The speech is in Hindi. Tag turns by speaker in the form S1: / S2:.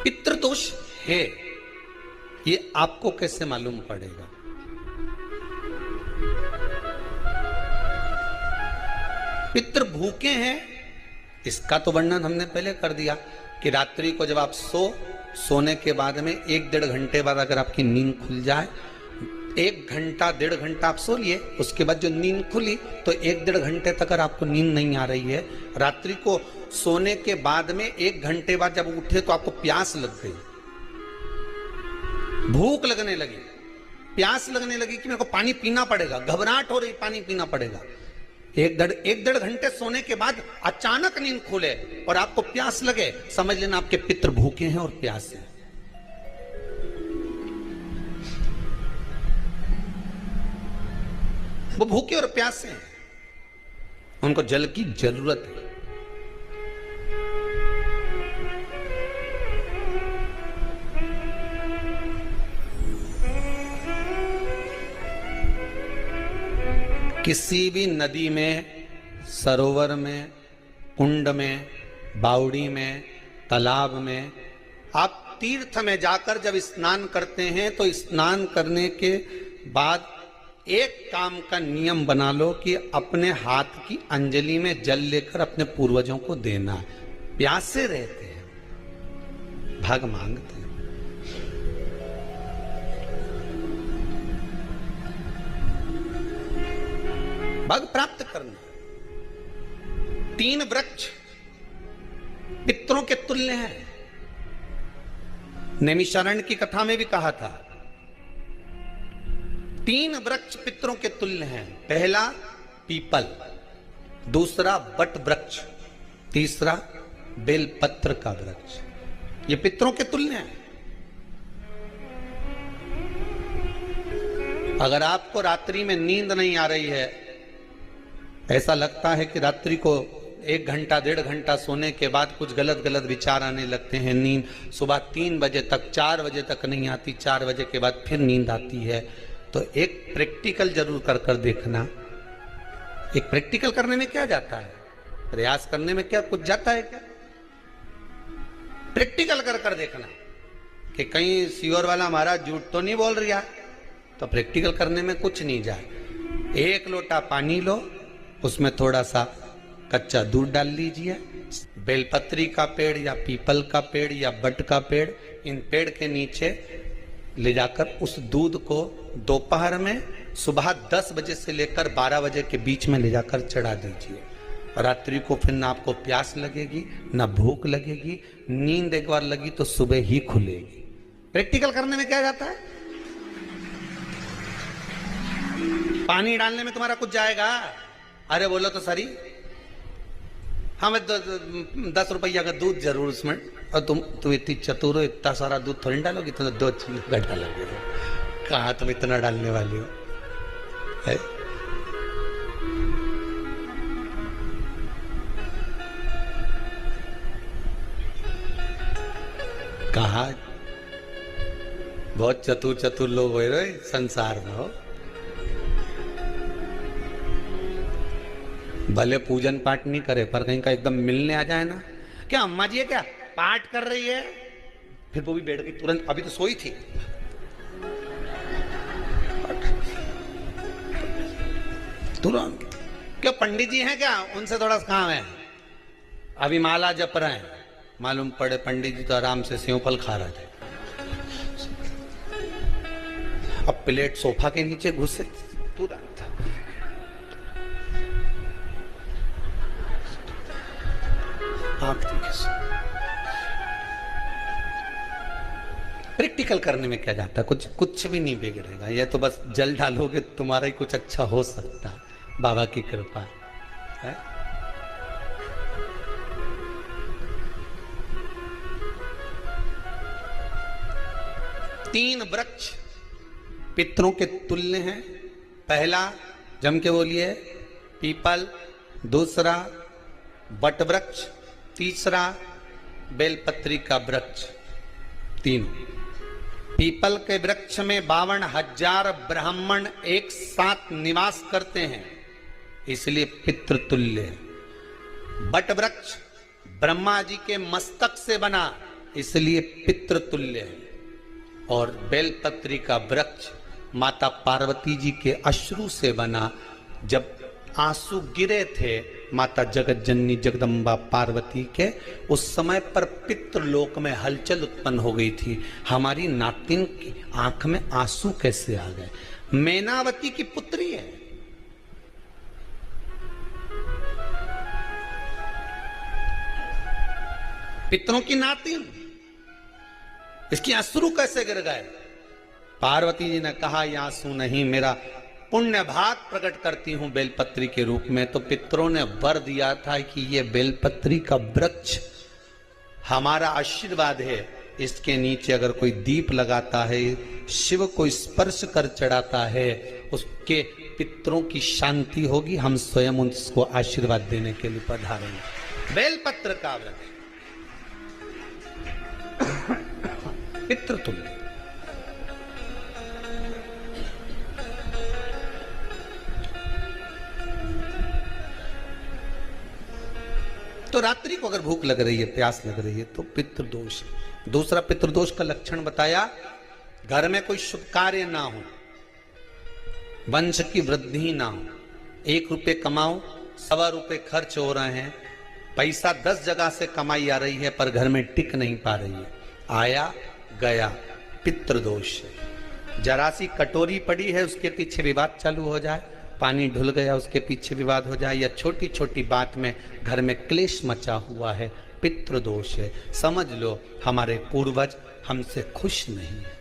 S1: पितृदोष है, ये आपको कैसे मालूम पड़ेगा? पितृ भूखे हैं, इसका तो वर्णन हमने पहले कर दिया कि रात्रि को जब आप सोने के बाद में 1-1.5 घंटे बाद अगर आपकी नींद खुल जाए, 1 घंटा 1.5 घंटा आप सो लिए, उसके बाद जो नींद खुली तो 1-1.5 घंटे तक अगर आपको नींद नहीं आ रही है, रात्रि को सोने के बाद में 1 घंटे बाद जब उठे तो आपको प्यास लग गई, भूख लगने लगी, प्यास लगने लगी कि मेरे को पानी पीना पड़ेगा, घबराहट हो रही, पानी पीना पड़ेगा। 1-1.5 घंटे सोने के बाद अचानक नींद खुले और आपको प्यास लगे, समझ लेना आपके पितृ भूखे हैं और प्यासे हैं। वो भूखे और प्यासे हैं, उनको जल की जरूरत है। किसी भी नदी में, सरोवर में, कुंड में, बावड़ी में, तालाब में, आप तीर्थ में जाकर जब स्नान करते हैं तो स्नान करने के बाद एक काम का नियम बना लो कि अपने हाथ की अंजलि में जल लेकर अपने पूर्वजों को देना है। प्यासे रहते हैं, भाग मांगते हैं। भाग प्राप्त करना। 3 वृक्ष पितरों के तुल्य हैं। नैमिषारण्य की कथा में भी कहा था 3 वृक्ष पितरों के तुल्य हैं। पहला पीपल, दूसरा बट वृक्ष, तीसरा बेलपत्र का वृक्ष। ये पितरों के तुल्य हैं। अगर आपको रात्रि में नींद नहीं आ रही है, ऐसा लगता है कि रात्रि को 1 घंटा 1.5 घंटा सोने के बाद कुछ गलत गलत विचार आने लगते हैं, नींद सुबह 3 बजे तक 4 बजे तक नहीं आती, 4 बजे के बाद फिर नींद आती है, तो एक प्रैक्टिकल जरूर कर कर देखना। एक प्रैक्टिकल करने में क्या जाता है, प्रयास करने में क्या कुछ जाता है क्या? प्रैक्टिकल कर कर देखना कि कहीं सियोर वाला महाराज झूठ तो नहीं बोल रहा, तो प्रैक्टिकल करने में कुछ नहीं जाए। 1 लोटा पानी लो, उसमें थोड़ा सा कच्चा दूध डाल लीजिए। बेलपत्री का पेड़ या पीपल का पेड़ या बट का पेड़, इन पेड़ के नीचे ले जाकर उस दूध को दोपहर में सुबह 10 बजे से लेकर 12 बजे के बीच में ले जाकर चढ़ा दीजिए। रात्रि को फिर ना आपको प्यास लगेगी, ना भूख लगेगी। नींद एक बार लगी तो सुबह ही खुलेगी। प्रैक्टिकल करने में क्या जाता है? पानी डालने में तुम्हारा कुछ जाएगा? अरे बोलो तो सरी, हमें 10 रुपया का दूध जरूर उसमें, और तुम इतनी चतुर हो, इतना सारा दूध थोड़ी डालोगी, तो 2 घंटा लगेगा। कहाँ तुम इतना डालने वाली हो है? कहा बहुत चतुर चतुर लोग हो रहे संसार में हो। भले पूजन पाठ नहीं करे, पर कहीं का एकदम मिलने आ जाए ना, क्या अम्मा जी है क्या पाठ कर रही है, फिर वो भी बैठ गई तुरंत, अभी तो सोई थी। तुरंत क्या पंडित जी हैं क्या, उनसे थोड़ा काम है, अभी माला जप रहे हैं। मालूम पड़े पंडित जी तो आराम से सेव फल खा रहे थे। अब प्लेट सोफा के नीचे घुसे तुरंत। प्रैक्टिकल करने में क्या जाता है, कुछ भी नहीं बिगड़ेगा। ये तो बस जल डालोगे तुम्हारा ही कुछ अच्छा हो सकता है, बाबा की कृपा है। 3 वृक्ष पितरों के तुल्य हैं। पहला जम के बोलिए पीपल, दूसरा बट वृक्ष, तीसरा बेलपत्री का वृक्ष। 3 पीपल के वृक्ष में 52,000 ब्राह्मण एक साथ निवास करते हैं, इसलिए पितृतुल्य है। बट वृक्ष ब्रह्मा जी के मस्तक से बना, इसलिए पितृतुल्य है। और बेलपत्री का वृक्ष माता पार्वती जी के अश्रु से बना। जब आंसू गिरे थे माता जगत जननी जगदम्बा पार्वती के, उस समय पर पितृलोक में हलचल उत्पन्न हो गई थी। हमारी नातिन की आंख में आंसू कैसे आ गए? मैनावती की पुत्री है, पितरों की नातिन, इसकी अश्रु कैसे गिर गए? पार्वती जी ने कहा ये आंसू नहीं, मेरा पुण्य भाग प्रकट करती हूं बेलपत्री के रूप में। तो पितरों ने वर दिया था कि ये बेलपत्री का वृक्ष हमारा आशीर्वाद है, इसके नीचे अगर कोई दीप लगाता है, शिव को स्पर्श कर चढ़ाता है, उसके पितरों की शांति होगी। हम स्वयं उसको आशीर्वाद देने के लिए पधारेंगे। बेलपत्र का वृक्ष पितृतुल्य। तो रात्रि को अगर भूख लग रही है, प्यास लग रही है, तो पितृदोष। दूसरा पितृदोष का लक्षण बताया, घर में कोई शुभ कार्य ना हो, वंश की वृद्धि ना हो। 1 रुपये कमाओ, 1.25 रुपये खर्च हो रहे हैं, पैसा 10 जगह से कमाई आ रही है पर घर में टिक नहीं पा रही है, आया गया, पितृदोष। जरा सी कटोरी पड़ी है, उसके पीछे विवाद चालू हो जाए, पानी ढुल गया, उसके पीछे विवाद हो जाए, या छोटी छोटी बात में घर में क्लेश मचा हुआ है, पितृदोष है। समझ लो हमारे पूर्वज हमसे खुश नहीं है।